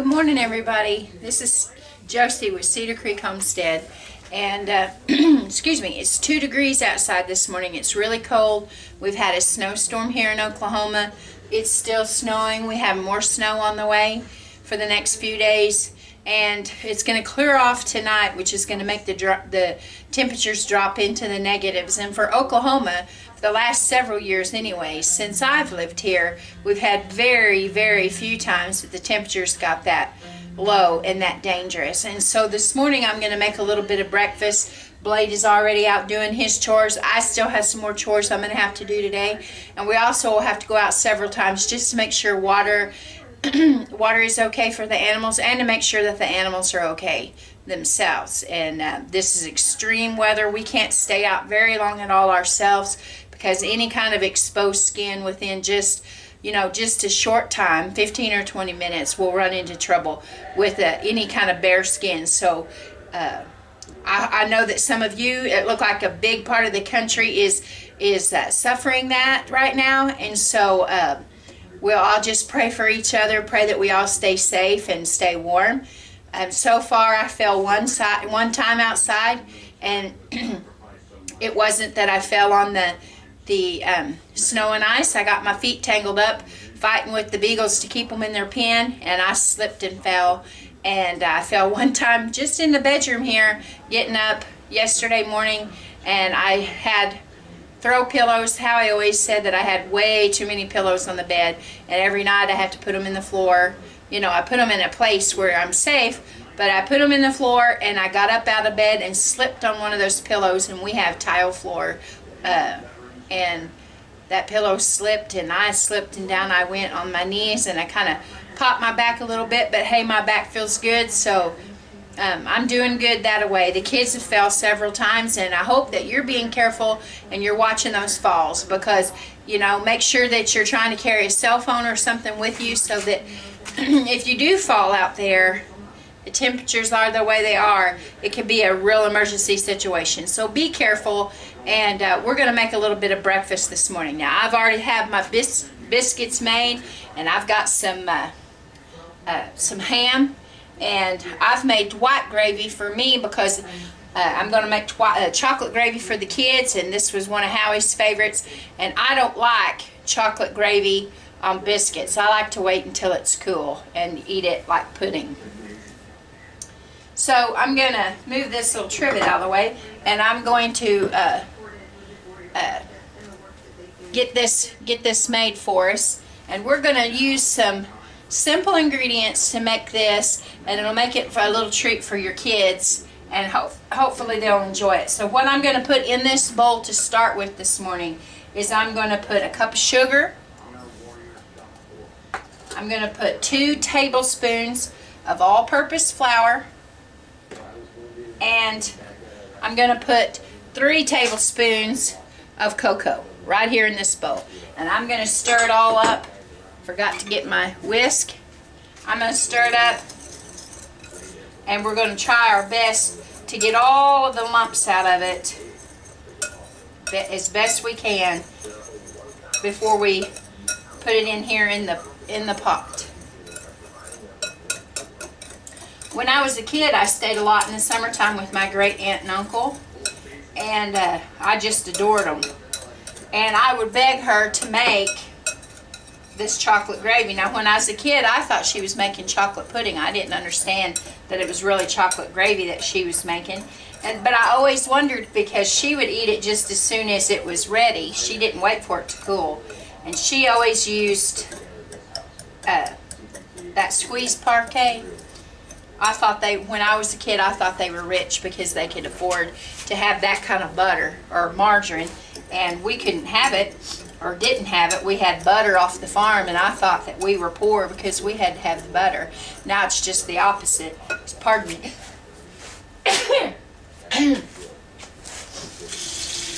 Good morning, everybody. This is Josie with Cedar Creek Homestead, and excuse me, it's 2 degrees outside this morning. It's really cold. We've had a snowstorm here in Oklahoma. It's still snowing. We have more snow on the way for the next few days, and it's going to clear off tonight, which is going to make the temperatures drop into the negatives. And for Oklahoma, the last several years anyway, since I've lived here, we've had very, very few times that the temperatures got that low and that dangerous. And so this morning I'm going to make a little bit of breakfast. Blade is already out doing his chores. I still have some more chores I'm going to have to do today. And we also will have to go out several times just to make sure water is okay for the animals, and to make sure that the animals are okay themselves. And this is extreme weather. We can't stay out very long at all ourselves, because any kind of exposed skin within just a short time, 15 or 20 minutes, will run into trouble with any kind of bare skin. So I know that some of you, it looked like a big part of the country is suffering that right now. And so we'll all just pray for each other, pray that we all stay safe and stay warm. So far I fell one time outside, and it wasn't that I fell on the snow and ice. I got my feet tangled up fighting with the beagles to keep them in their pen, and I slipped and fell. And I fell one time just in the bedroom here, getting up yesterday morning, and I had throw pillows. How I always said that I had way too many pillows on the bed, and every night I had to put them in the floor. I put them in a place where I'm safe, but I put them in the floor, and I got up out of bed and slipped on one of those pillows, and we have tile floor, and that pillow slipped, and I slipped, and down I went on my knees, and I kind of popped my back a little bit, but hey, my back feels good, so I'm doing good that way. The kids have fell several times, and I hope that you're being careful and you're watching those falls, because make sure that you're trying to carry a cell phone or something with you, so that if you do fall out there, the temperatures are the way they are, it could be a real emergency situation. So be careful, and we're going to make a little bit of breakfast this morning. Now, I've already had my biscuits made, and I've got some ham, and I've made white gravy for me, because I'm going to make chocolate gravy for the kids, and this was one of Howie's favorites, and I don't like chocolate gravy on biscuits. I like to wait until it's cool and eat it like pudding. So I'm going to move this little trivet out of the way, and I'm going to get this made for us. And we're going to use some simple ingredients to make this, and it'll make it for a little treat for your kids, and hopefully they'll enjoy it. So what I'm going to put in this bowl to start with this morning is I'm going to put a cup of sugar. I'm going to put 2 tablespoons of all-purpose flour, and I'm going to put 3 tablespoons of cocoa right here in this bowl. And I'm going to stir it all up. Forgot to get my whisk. I'm going to stir it up, and we're going to try our best to get all of the lumps out of it as best we can before we put it in here in the pot. When I was a kid, I stayed a lot in the summertime with my great aunt and uncle, and I just adored them. And I would beg her to make this chocolate gravy. Now, when I was a kid, I thought she was making chocolate pudding. I didn't understand that it was really chocolate gravy that she was making. But I always wondered, because she would eat it just as soon as it was ready. She didn't wait for it to cool. And she always used that squeezed parquet. When I was a kid, I thought they were rich because they could afford to have that kind of butter or margarine, and we couldn't have it, or didn't have it. We had butter off the farm, and I thought that we were poor because we had to have the butter. Now it's just the opposite. Pardon me.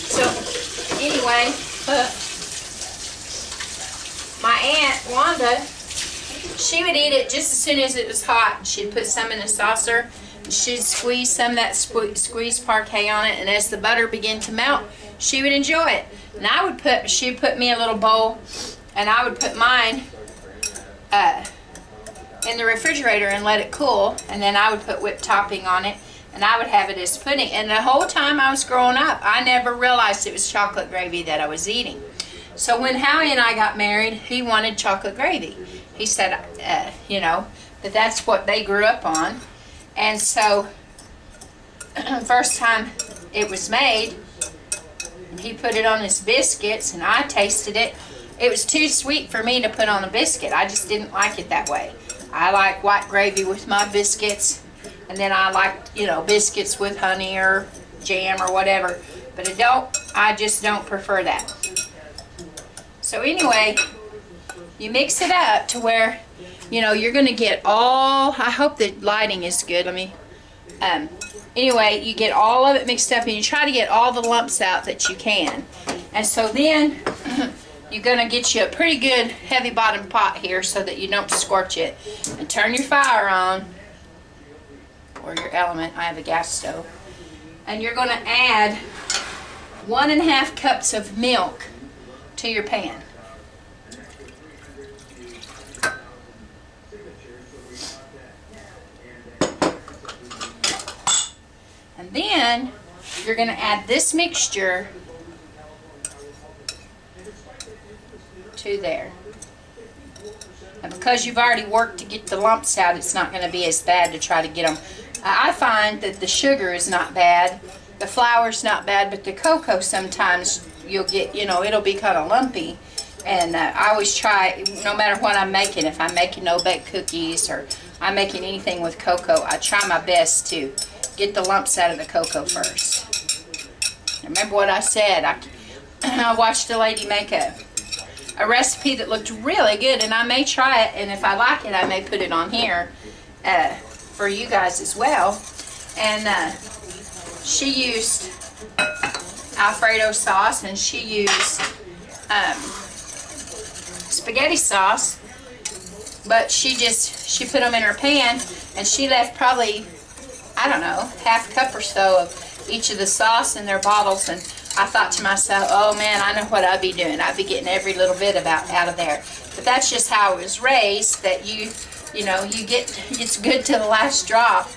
So anyway, my Aunt Wanda, she would eat it just as soon as it was hot. She'd put some in a saucer, and she'd squeeze some of that squeezed parquet on it, and as the butter began to melt, she would enjoy it. And she'd put me a little bowl, and I would put mine in the refrigerator and let it cool, and then I would put whipped topping on it, and I would have it as pudding. And the whole time I was growing up, I never realized it was chocolate gravy that I was eating. So when Howie and I got married, he wanted chocolate gravy. He said, you know, that that's what they grew up on. And so first time it was made, he put it on his biscuits, and I tasted it. It was too sweet for me to put on a biscuit. I just didn't like it that way. I like white gravy with my biscuits, and then I like, you know, biscuits with honey or jam or whatever. But I just don't prefer that. So anyway, you mix it up to where, you know, you're going to get all, I hope the lighting is good. Let me, anyway, you get all of it mixed up, and you try to get all the lumps out that you can. And so then you're going to get you a pretty good heavy bottom pot here so that you don't scorch it. And turn your fire on, or your element. I have a gas stove. And you're going to add 1.5 cups of milk to your pan. And then you're going to add this mixture to there. And because you've already worked to get the lumps out, it's not going to be as bad to try to get them. I find that the sugar is not bad, the flour's not bad, but the cocoa sometimes you'll get, you know, it'll be kind of lumpy. And I always try, no matter what I'm making, if I'm making no-bake cookies or I'm making anything with cocoa, I try my best to get the lumps out of the cocoa first. Remember what I said, I watched a lady make a recipe that looked really good, and I may try it, and if I like it, I may put it on here for you guys as well. And she used Alfredo sauce, and she used spaghetti sauce, but she put them in her pan, and she left probably, I don't know, half cup or so of each of the sauce in their bottles. And I thought to myself, oh man, I know what I'd be doing. I'd be getting every little bit out of there. But that's just how I was raised, that you know, it's good to the last drop.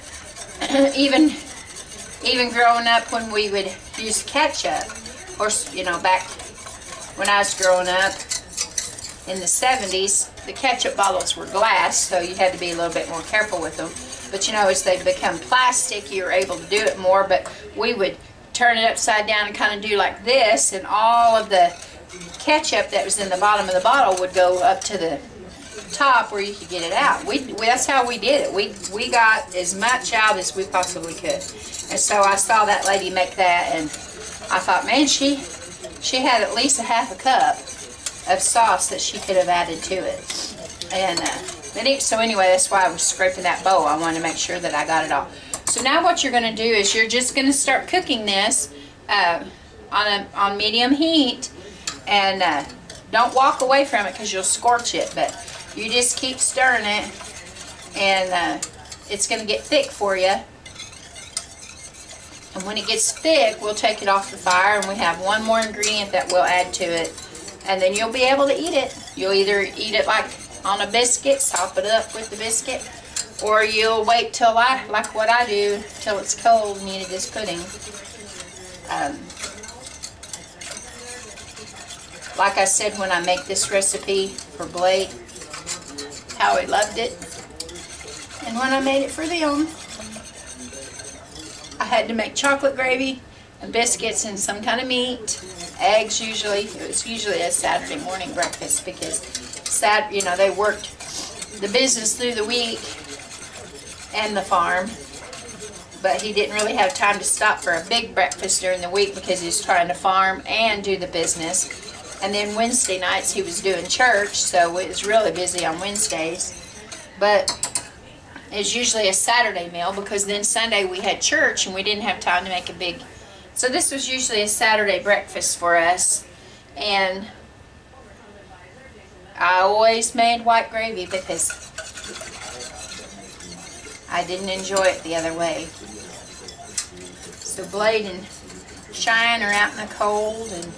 even growing up, when we would use ketchup, of course, you know, back when I was growing up in the 70s, the ketchup bottles were glass, so you had to be a little bit more careful with them. But you know, as they become plastic, you're able to do it more. But we would turn it upside down and kind of do like this, and all of the ketchup that was in the bottom of the bottle would go up to the top where you could get it out. That's how we did it. We got as much out as we possibly could. And so I saw that lady make that, and I thought, man, she had at least 1/2 cup of sauce that she could have added to it. And so anyway, that's why I was scraping that bowl. I wanted to make sure that I got it all. So now what you're going to do is you're just going to start cooking this on medium heat, and don't walk away from it because you'll scorch it, but you just keep stirring it, and it's going to get thick for you. And when it gets thick, we'll take it off the fire, and we have one more ingredient that we'll add to it, and then you'll be able to eat it. You'll either eat it like on a biscuit, sop it up with the biscuit, or you'll wait till like what I do, till it's cold and eat it as pudding. Like I said, when I make this recipe for Blake, Howie loved it, and when I made it for them, I had to make chocolate gravy and biscuits and some kind of meat, eggs usually. It was usually a Saturday morning breakfast because you know, they worked the business through the week and the farm, but he didn't really have time to stop for a big breakfast during the week because he was trying to farm and do the business. And then Wednesday nights he was doing church, so it was really busy on Wednesdays. But it's usually a Saturday meal because then Sunday we had church and we didn't have time to make a big. So this was usually a Saturday breakfast for us, and I always made white gravy because I didn't enjoy it the other way. So Blade and Cheyenne are out in the cold, and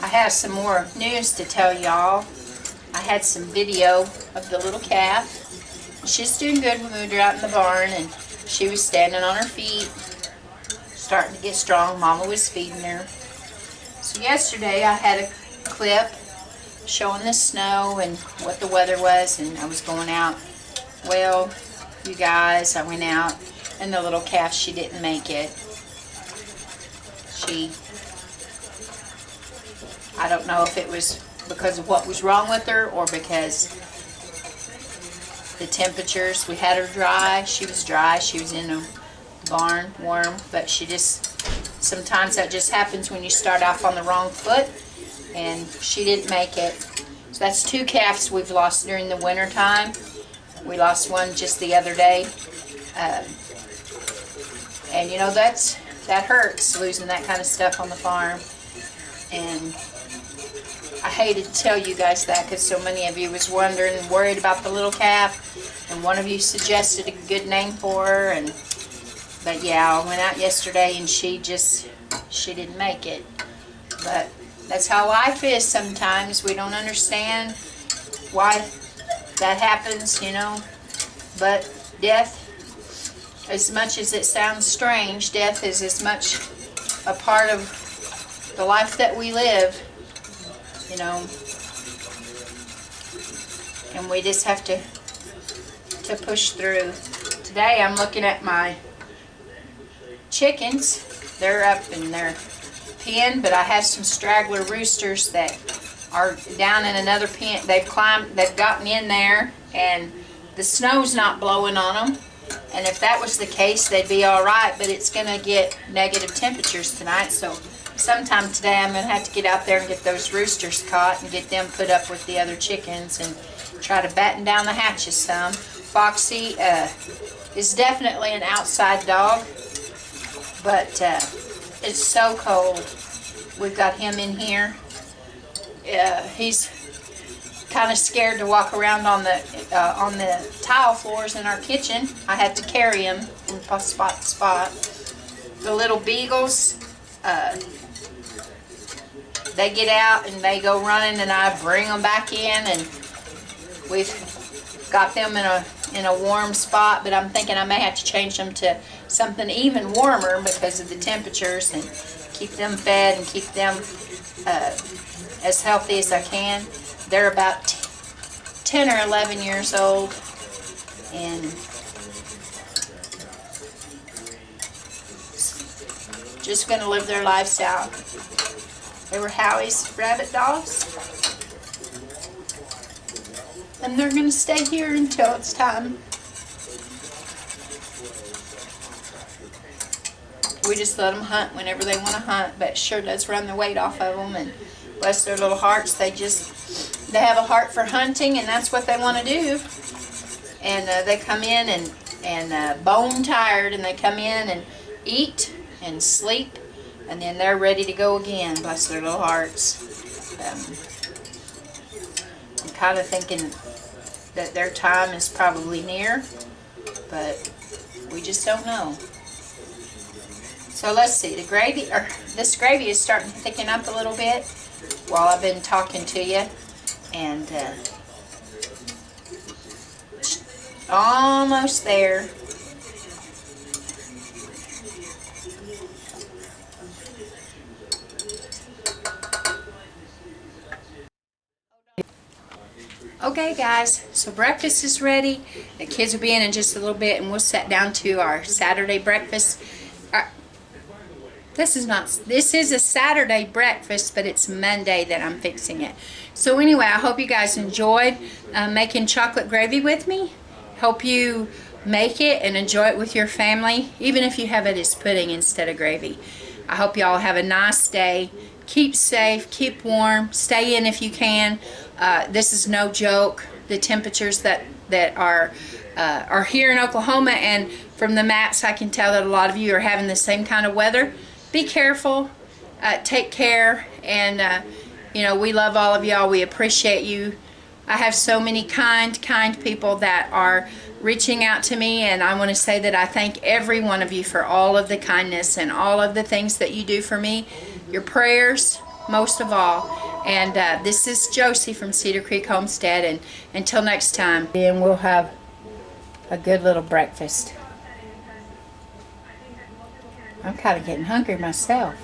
I have some more news to tell y'all. I had some video of the little calf. She's doing good. We moved her out in the barn, and she was standing on her feet, starting to get strong. Mama was feeding her. So yesterday I had a clip showing the snow and what the weather was, and I was going out. Well, you guys, I went out, and the little calf, she didn't make it. I don't know if it was because of what was wrong with her or because the temperatures. We had her dry. She was dry. She was in a barn, warm, but sometimes that just happens when you start off on the wrong foot, and she didn't make it. So that's 2 calves we've lost during the winter time. We lost one just the other day. And you know, that hurts, losing that kind of stuff on the farm. And I hated to tell you guys that because so many of you was wondering and worried about the little calf, and one of you suggested a good name for her. But yeah, I went out yesterday and she didn't make it. But that's how life is sometimes. We don't understand why that happens, you know. But death, as much as it sounds strange, death is as much a part of the life that we live, you know. And we just have to push through. Today I'm looking at my chickens. They're up in their pen, but I have some straggler roosters that are down in another pen. They've gotten in there, and the snow's not blowing on them. And if that was the case, they'd be all right, but it's going to get negative temperatures tonight, so sometime today I'm going to have to get out there and get those roosters caught and get them put up with the other chickens and try to batten down the hatches some. Foxy is definitely an outside dog, but it's so cold. We've got him in here. He's kind of scared to walk around on the tile floors in our kitchen. I had to carry him from spot to spot. The little beagles, they get out and they go running, and I bring them back in, and we've got them in a warm spot, but I'm thinking I may have to change them to something even warmer because of the temperatures, and keep them fed and keep them as healthy as I can. They're about 10 or 11 years old, and just going to live their lives out. They were Howie's rabbit dogs, and they're going to stay here until it's time. We just let them hunt whenever they want to hunt, but it sure does run the weight off of them, and bless their little hearts, they have a heart for hunting, and that's what they want to do. And they come in and bone tired, and they come in and eat and sleep, and then they're ready to go again. Bless their little hearts. I'm kind of thinking that their time is probably near, but we just don't know. So let's see. This gravy is starting to thicken up a little bit while I've been talking to you, and almost there. Okay guys, so breakfast is ready. The kids will be in just a little bit, and we'll sit down to our Saturday breakfast. This is a Saturday breakfast, but it's Monday that I'm fixing it. So anyway, I hope you guys enjoyed making chocolate gravy with me. Hope you make it and enjoy it with your family, even if you have it as pudding instead of gravy. I hope y'all have a nice day. Keep safe, keep warm, stay in if you can. This is no joke. The temperatures that are here in Oklahoma, and from the maps I can tell that a lot of you are having the same kind of weather. Be careful, take care, and you know, we love all of y'all. We appreciate you. I have so many kind people that are reaching out to me, and I want to say that I thank every one of you for all of the kindness and all of the things that you do for me. Your prayers, most of all. And this is Josie from Cedar Creek Homestead, and until next time, then we'll have a good little breakfast. I'm kind of getting hungry myself.